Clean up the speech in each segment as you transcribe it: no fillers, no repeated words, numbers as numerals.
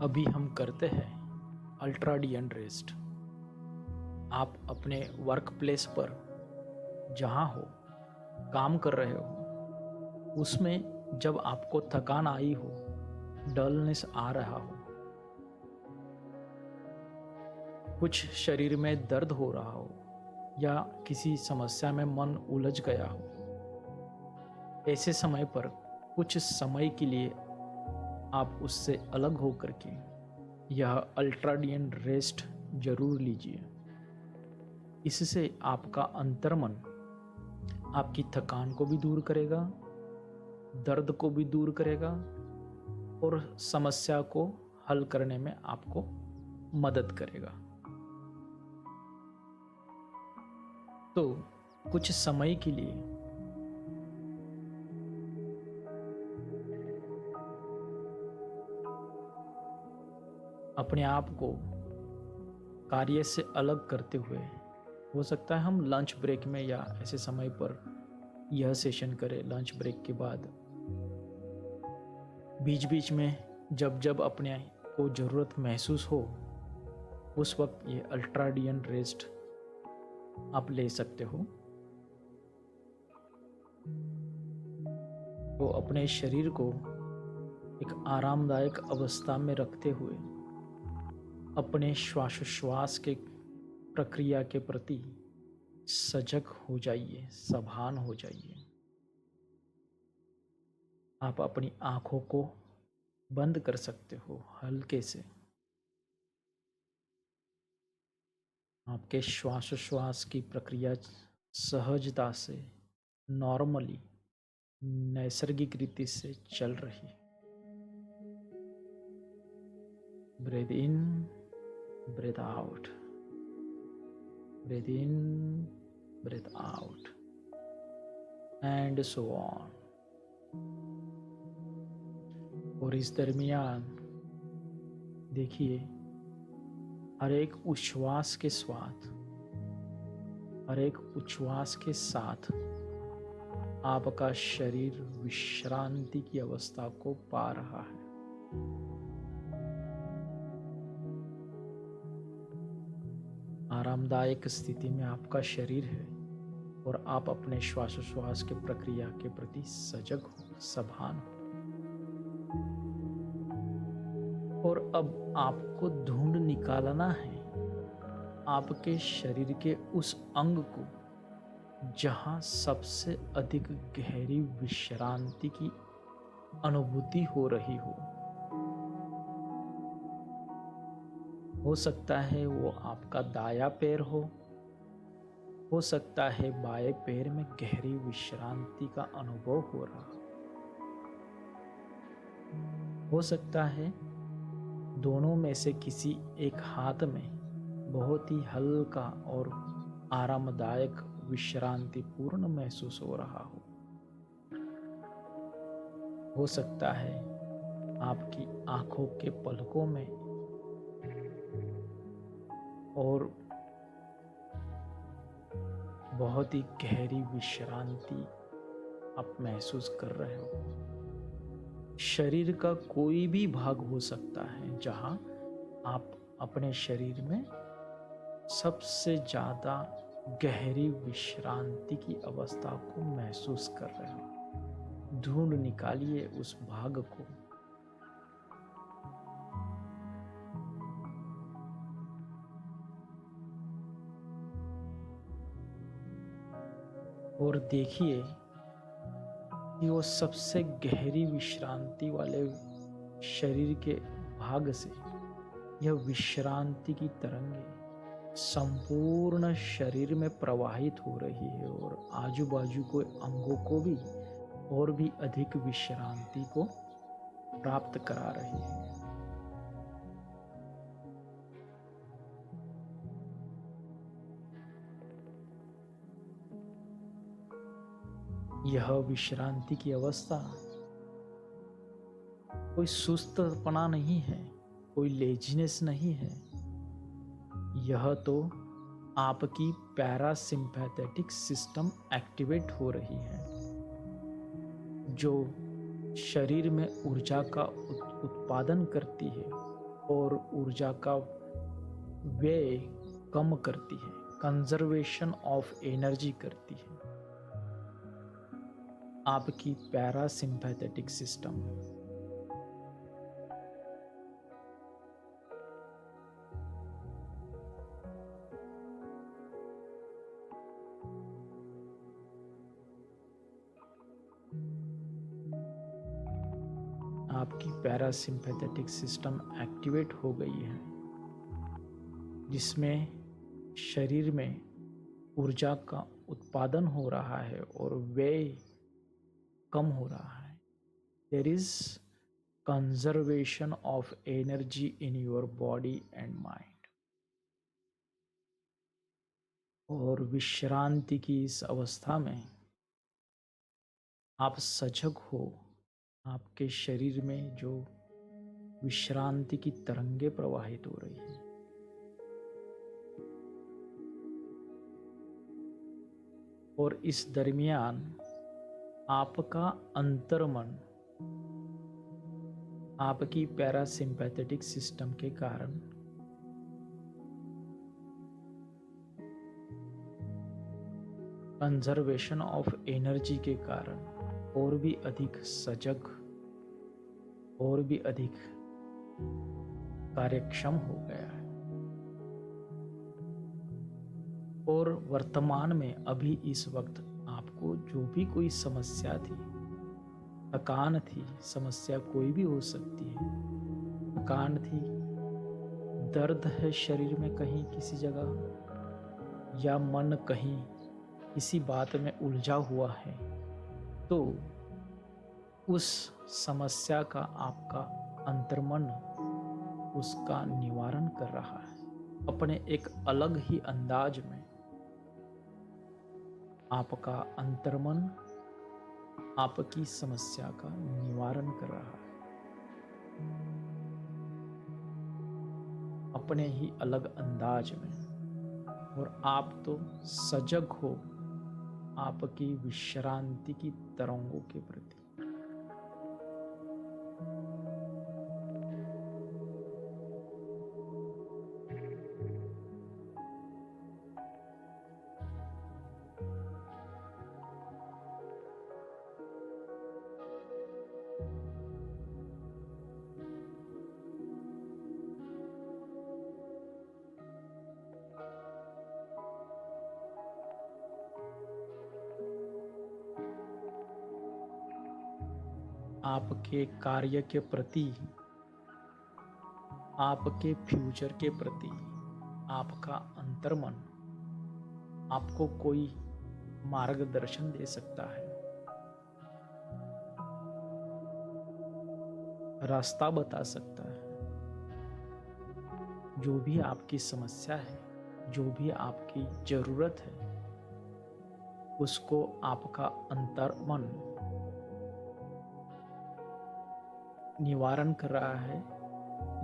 अभी हम करते हैं अल्ट्राडियन रेस्ट। आप अपने वर्क प्लेस पर जहाँ हो, काम कर रहे हो, उसमें जब आपको थकान आई हो, डलनेस आ रहा हो, कुछ शरीर में दर्द हो रहा हो या किसी समस्या में मन उलझ गया हो, ऐसे समय पर कुछ समय के लिए आप उससे अलग हो करके यह अल्ट्राडियन रेस्ट जरूर लीजिए। इससे आपका अंतर्मन आपकी थकान को भी दूर करेगा, दर्द को भी दूर करेगा और समस्या को हल करने में आपको मदद करेगा। तो कुछ समय के लिए अपने आप को कार्य से अलग करते हुए, हो सकता है हम लंच ब्रेक में या ऐसे समय पर यह सेशन करें। लंच ब्रेक के बाद बीच बीच में जब जब अपने को ज़रूरत महसूस हो, उस वक्त ये अल्ट्राडियन रेस्ट आप ले सकते हो। तो अपने शरीर को एक आरामदायक अवस्था में रखते हुए अपने श्वासोच्छ्वास के प्रक्रिया के प्रति सजग हो जाइए, सावधान हो जाइए। आप अपनी आँखों को बंद कर सकते हो हल्के से। आपके श्वासोच्छ्वास की प्रक्रिया सहजता से, नॉर्मली, नैसर्गिक रीति से चल रही। Breathe in, breathe out, breathe in, breathe out, and so on. और इस दरमियान देखिए, हर एक उच्छ्वास के साथ, हर एक उच्छ्वास के साथ आपका शरीर विश्रांति की अवस्था को पा रहा है। आरामदायक स्थिति में आपका शरीर है और आप अपने श्वासोच्छ्वास के प्रक्रिया के प्रति सजग हो, सावधान हो। और अब आपको ढूंढ निकालना है आपके शरीर के उस अंग को जहां सबसे अधिक गहरी विश्रांति की अनुभूति हो रही हो सकता है वो आपका दायां पैर हो सकता है बाएं पैर में गहरी विश्रांति का अनुभव हो रहा हो सकता है दोनों में से किसी एक हाथ में बहुत ही हल्का और आरामदायक विश्रांति पूर्ण महसूस हो रहा हो सकता है आपकी आंखों के पलकों में और बहुत ही गहरी विश्रांति आप महसूस कर रहे हो। शरीर का कोई भी भाग हो सकता है जहां आप अपने शरीर में सबसे ज़्यादा गहरी विश्रांति की अवस्था को महसूस कर रहे हो। ढूंढ निकालिए उस भाग को। और देखिए कि वो सबसे गहरी विश्रांति वाले शरीर के भाग से यह विश्रांति की तरंगें संपूर्ण शरीर में प्रवाहित हो रही है और आजू बाजू के अंगों को भी और भी अधिक विश्रांति को प्राप्त करा रही है। यह विश्रांति की अवस्था कोई सुस्तपना नहीं है, कोई लेजीनेस नहीं है। यह तो आपकी पैरासिम्पैथेटिक सिस्टम एक्टिवेट हो रही है, जो शरीर में ऊर्जा का उत्पादन करती है और ऊर्जा का व्यय कम करती है, कंजर्वेशन ऑफ एनर्जी करती है। आपकी पैरासिम्पैथेटिक सिस्टम आपकी पैरासिम्पैथेटिक सिस्टम एक्टिवेट हो गई है, जिसमें शरीर में ऊर्जा का उत्पादन हो रहा है और व्यय कम हो रहा है। There is conservation of energy in your body and mind. और विश्रांति की इस अवस्था में आप सजग हो। आपके शरीर में जो विश्रांति की तरंगे प्रवाहित हो रही है, और इस दरमियान आपका अंतर्मन आपकी पैरासिम्पैथेटिक सिस्टम के कारण कंजर्वेशन ऑफ एनर्जी के कारण और भी अधिक सजग और भी अधिक कार्यक्षम हो गया है। और वर्तमान में अभी इस वक्त आपको जो भी कोई समस्या थी, थकान थी, समस्या कोई भी हो सकती है, थकान थी, दर्द है शरीर में कहीं किसी जगह, या मन कहीं किसी बात में उलझा हुआ है, तो उस समस्या का आपका अंतर्मन उसका निवारण कर रहा है। अपने एक अलग ही अंदाज में आपका अंतर्मन आपकी समस्या का निवारण कर रहा है, अपने ही अलग अंदाज में। और आप तो सजग हो आपकी विश्रांति की तरंगों के प्रति। आपके कार्य के प्रति, आपके फ्यूचर के प्रति आपका अंतर्मन आपको कोई मार्गदर्शन दे सकता है, रास्ता बता सकता है। जो भी आपकी समस्या है, जो भी आपकी जरूरत है, उसको आपका अंतर्मन निवारण कर रहा है,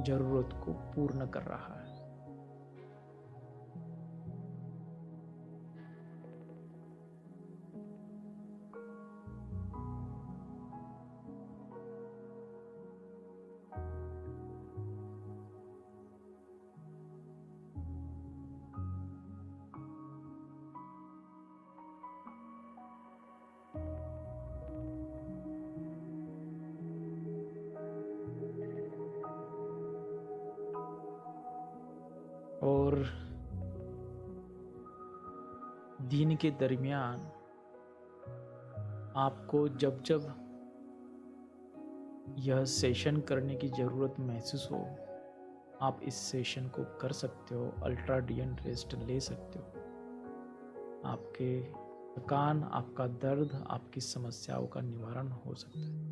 जरूरत को पूर्ण कर रहा है। और दिन के दरमियान आपको जब जब यह सेशन करने की ज़रूरत महसूस हो, आप इस सेशन को कर सकते हो, अल्ट्राडियन रेस्ट ले सकते हो। आपके थकान, आपका दर्द, आपकी समस्याओं का निवारण हो सकता है।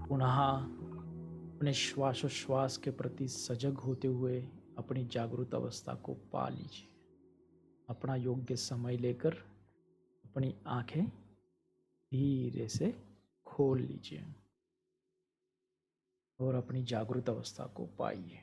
पुनः अपने श्वासोश्वास के प्रति सजग होते हुए अपनी जागृत अवस्था को पा लीजिए। अपना योग्य समय लेकर अपनी आंखें धीरे से खोल लीजिए और अपनी जागृत अवस्था को पाइए।